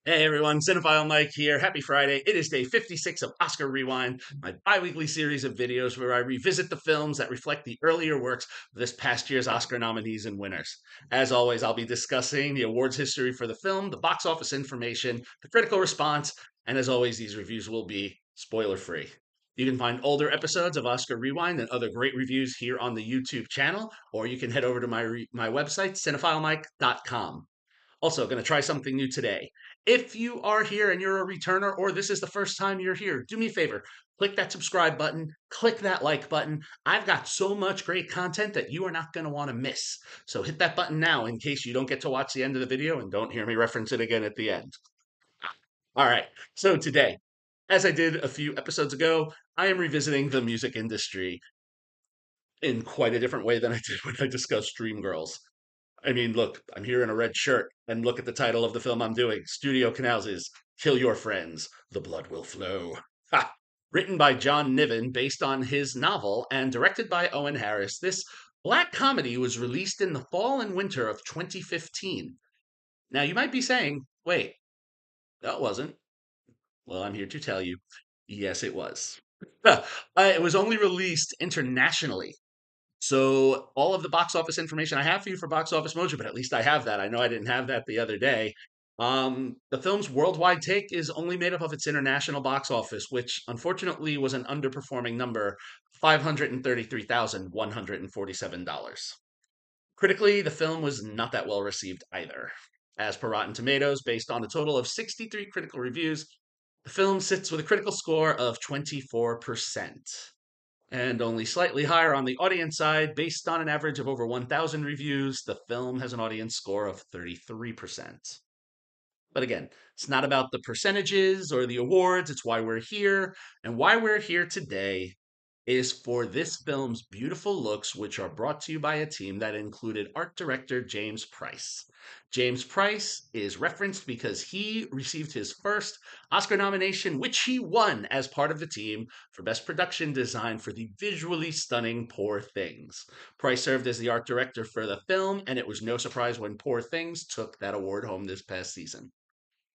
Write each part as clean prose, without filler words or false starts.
Hey everyone, Cinephile Mike here. Happy Friday. It is day 56 of Oscar Rewind, my bi-weekly series of videos where I revisit the films that reflect the earlier works of this past year's Oscar nominees and winners. As always, I'll be discussing the awards history for the film, the box office information, the critical response, and as always, these reviews will be spoiler-free. You can find older episodes of Oscar Rewind and other great reviews here on the YouTube channel, or you can head over to my website, cinephilemike.com. Also, going to try something new today. If you are here and you're a returner, or this is the first time you're here, do me a favor. Click that subscribe button, click that like button. I've got so much great content that you are not going to want to miss. So hit that button now in case you don't get to watch the end of the video and don't hear me reference it again at the end. All right, so today, as I did a few episodes ago, I am revisiting the music industry in quite a different way than I did when I discussed Dreamgirls. I mean, look, I'm here in a red shirt, and look at the title of the film I'm doing. Studio Canals is Kill Your Friends, The Blood Will Flow. Ha! Written by John Niven, based on his novel, and directed by Owen Harris, this black comedy was released in the fall and winter of 2015. Now, you might be saying, wait, that wasn't. Well, I'm here to tell you, yes, it was. It was only released internationally. So all of the box office information I have for you for Box Office Mojo, but at least I have that. I know I didn't have that the other day. The film's worldwide take is only made up of its international box office, which unfortunately was an underperforming number, $533,147. Critically, the film was not that well received either. As per Rotten Tomatoes, based on a total of 63 critical reviews, the film sits with a critical score of 24% and only slightly higher on the audience side. Based on an average of over 1,000 reviews, the film has an audience score of 33%. But again, it's not about the percentages or the awards, it's why we're here. And why we're here today is for this film's beautiful looks, which are brought to you by a team that included art director James Price. James Price is referenced because he received his first Oscar nomination, which he won as part of the team for Best Production Design for the visually stunning Poor Things. Price served as the art director for the film, and it was no surprise when Poor Things took that award home this past season.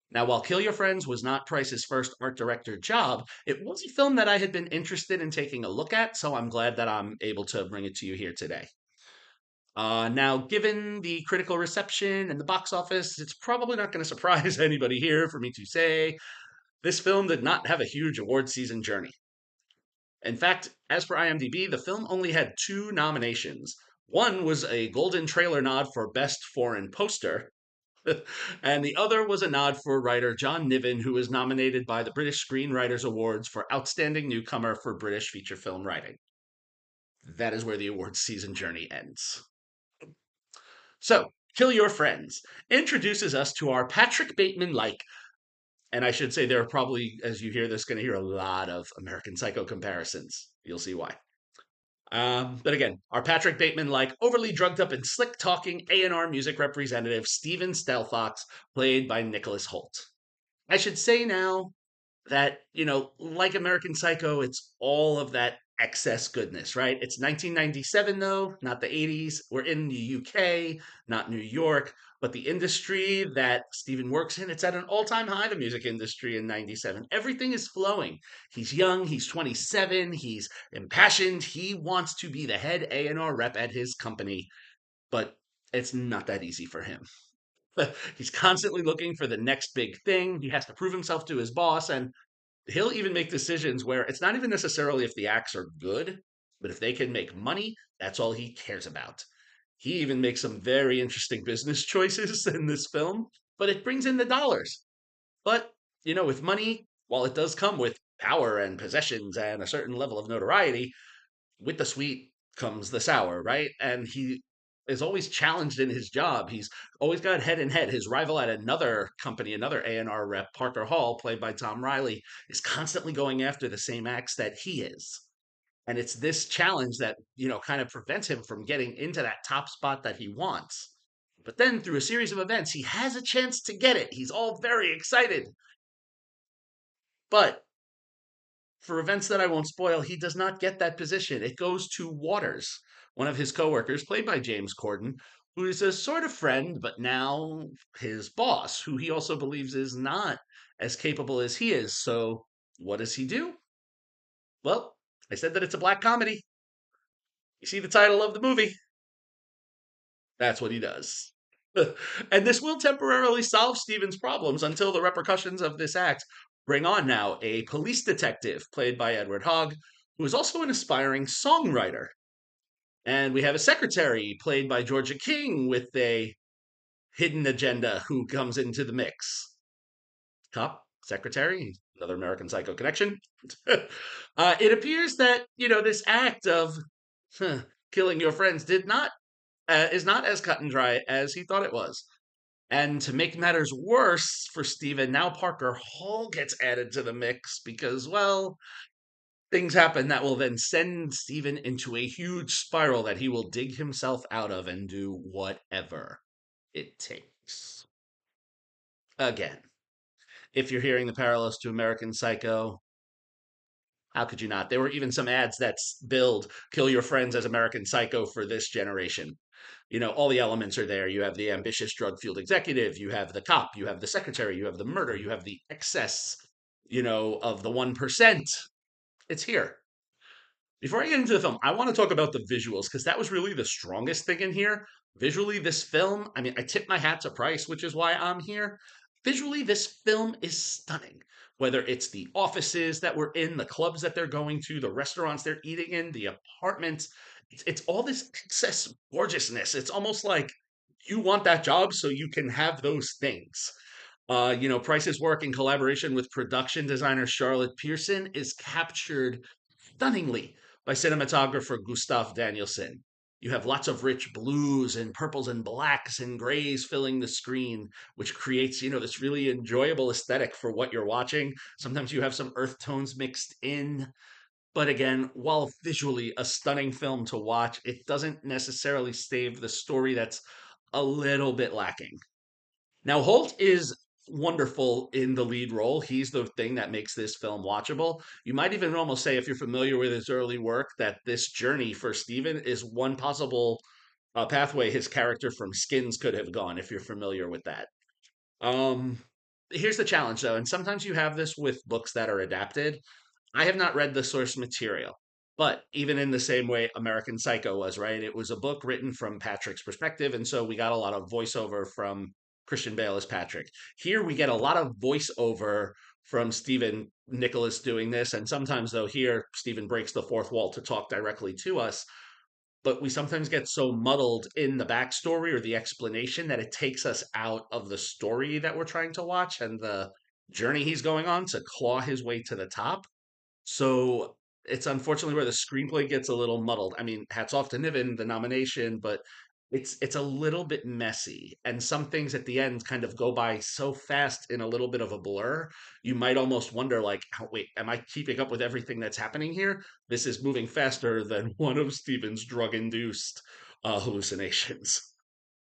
Now, while Kill Your Friends was not Price's first art director job, it was a film that I had been interested in taking a look at, so I'm glad that I'm able to bring it to you here today. Now, given the critical reception and the box office, it's probably not going to surprise anybody here for me to say this film did not have a huge award season journey. In fact, as per IMDb, the film only had two nominations. One was a Golden Trailer nod for Best Foreign Poster, and the other was a nod for writer John Niven, who was nominated by the British Screenwriters Awards for Outstanding Newcomer for British Feature Film Writing. That is where the awards season journey ends. So, Kill Your Friends introduces us to our Patrick Bateman like, and I should say there are probably, as you hear this, going to hear a lot of American Psycho comparisons. You'll see why. But again, our Patrick Bateman like overly drugged up and slick talking A&R music representative Stephen Stelfox, played by Nicholas Holt. I should say now that, like American Psycho, it's all of that excess goodness, right? It's 1997, though, not the 80s. We're in the UK, not New York, but the industry that Steven works in, it's at an all time high, the music industry in 97. Everything is flowing. He's young, he's 27, he's impassioned, he wants to be the head A&R rep at his company, but it's not that easy for him. He's constantly looking for the next big thing. He has to prove himself to his boss, and he'll even make decisions where it's not even necessarily if the acts are good, but if they can make money, that's all he cares about. He even makes some very interesting business choices in this film, but it brings in the dollars. But, with money, while it does come with power and possessions and a certain level of notoriety, with the sweet comes the sour, right? And he is always challenged in his job. He's always got head in head. His rival at another company, another A&R rep, Parker Hall, played by Tom Riley, is constantly going after the same acts that he is. And it's this challenge that, kind of prevents him from getting into that top spot that he wants. But then through a series of events, he has a chance to get it. He's all very excited. But for events that I won't spoil, he does not get that position. It goes to Waters, one of his coworkers, played by James Corden, who's a sort of friend, but now his boss, who he also believes is not as capable as he is. So, what does he do? Well, I said that it's a black comedy. You see the title of the movie? That's what he does. And this will temporarily solve Steven's problems until the repercussions of this act bring on now a police detective played by Edward Hogg, who is also an aspiring songwriter. And we have a secretary played by Georgia King with a hidden agenda who comes into the mix. Cop, secretary, another American Psycho connection. It appears that, this act of huh, killing your friends did not is not as cut and dry as he thought it was. And to make matters worse for Steven, now Parker Hall gets added to the mix because, well, things happen that will then send Steven into a huge spiral that he will dig himself out of and do whatever it takes. Again, if you're hearing the parallels to American Psycho, how could you not? There were even some ads that billed Kill Your Friends as American Psycho for this generation. All the elements are there. You have the ambitious drug fueled executive, you have the cop, you have the secretary, you have the murder, you have the excess, of the 1%. It's here. Before I get into the film, I want to talk about the visuals because that was really the strongest thing in here. Visually, this film, I mean, I tip my hat to Price, which is why I'm here. Visually, this film is stunning. Whether it's the offices that we're in, the clubs that they're going to, the restaurants they're eating in, the apartments, it's all this excess gorgeousness. It's almost like you want that job so you can have those things. Price's work in collaboration with production designer Charlotte Pearson is captured stunningly by cinematographer Gustav Danielson. You have lots of rich blues and purples and blacks and grays filling the screen, which creates, this really enjoyable aesthetic for what you're watching. Sometimes you have some earth tones mixed in. But again, while visually a stunning film to watch, it doesn't necessarily save the story that's a little bit lacking. Now, Holt is wonderful in the lead role. He's the thing that makes this film watchable. You might even almost say, if you're familiar with his early work, that this journey for Steven is one possible pathway his character from Skins could have gone, if you're familiar with that. Um, Here's the challenge, though, and sometimes you have this with books that are adapted. I have not read the source material, but even in the same way American Psycho was, right? It was a book written from Patrick's perspective, and so we got a lot of voiceover from Christian Bale as Patrick. Here we get a lot of voiceover from Stephen Nicholas doing this, and sometimes though here Stephen breaks the fourth wall to talk directly to us, but we sometimes get so muddled in the backstory or the explanation that it takes us out of the story that we're trying to watch and the journey he's going on to claw his way to the top. So it's unfortunately where the screenplay gets a little muddled. I mean, hats off to Niven, the nomination, but it's a little bit messy. And some things at the end kind of go by so fast in a little bit of a blur. You might almost wonder, like, oh, wait, am I keeping up with everything that's happening here? This is moving faster than one of Steven's drug-induced hallucinations.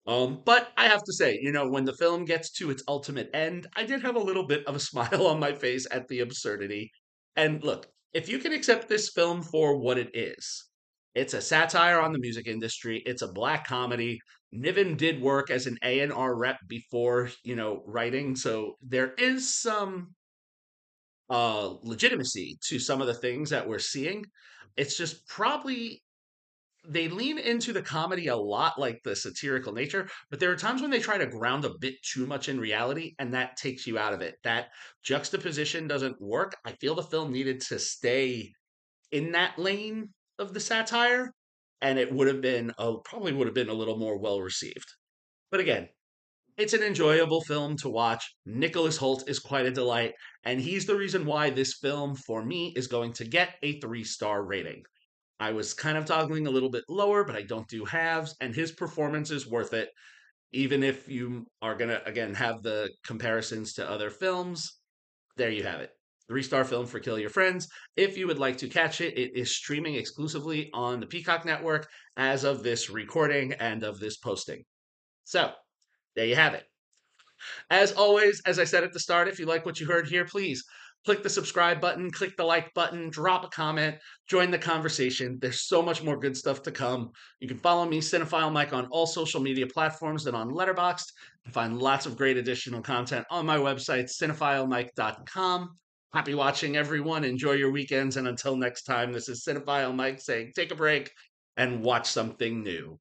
But I have to say, when the film gets to its ultimate end, I did have a little bit of a smile on my face at the absurdity. And look, if you can accept this film for what it is, it's a satire on the music industry, it's a black comedy. Niven did work as an A&R rep before, writing, so there is some legitimacy to some of the things that we're seeing. It's just probably they lean into the comedy a lot, like the satirical nature, but there are times when they try to ground a bit too much in reality, and that takes you out of it. That juxtaposition doesn't work. I feel the film needed to stay in that lane of the satire, and it would have been probably would have been a little more well received. But again, it's an enjoyable film to watch. Nicholas Holt is quite a delight, and he's the reason why this film, for me, is going to get a 3-star rating. I was kind of toggling a little bit lower, but I don't do halves, and his performance is worth it. Even if you are going to, again, have the comparisons to other films, there you have it. 3-star film for Kill Your Friends. If you would like to catch it, it is streaming exclusively on the Peacock Network as of this recording and of this posting. So, there you have it. As always, as I said at the start, if you like what you heard here, please Click the subscribe button, click the like button, drop a comment, join the conversation. There's so much more good stuff to come. You can follow me, Cinephile Mike, on all social media platforms and on Letterboxd. You can find lots of great additional content on my website, cinephilemike.com. Happy watching, everyone. Enjoy your weekends. And until next time, this is Cinephile Mike saying take a break and watch something new.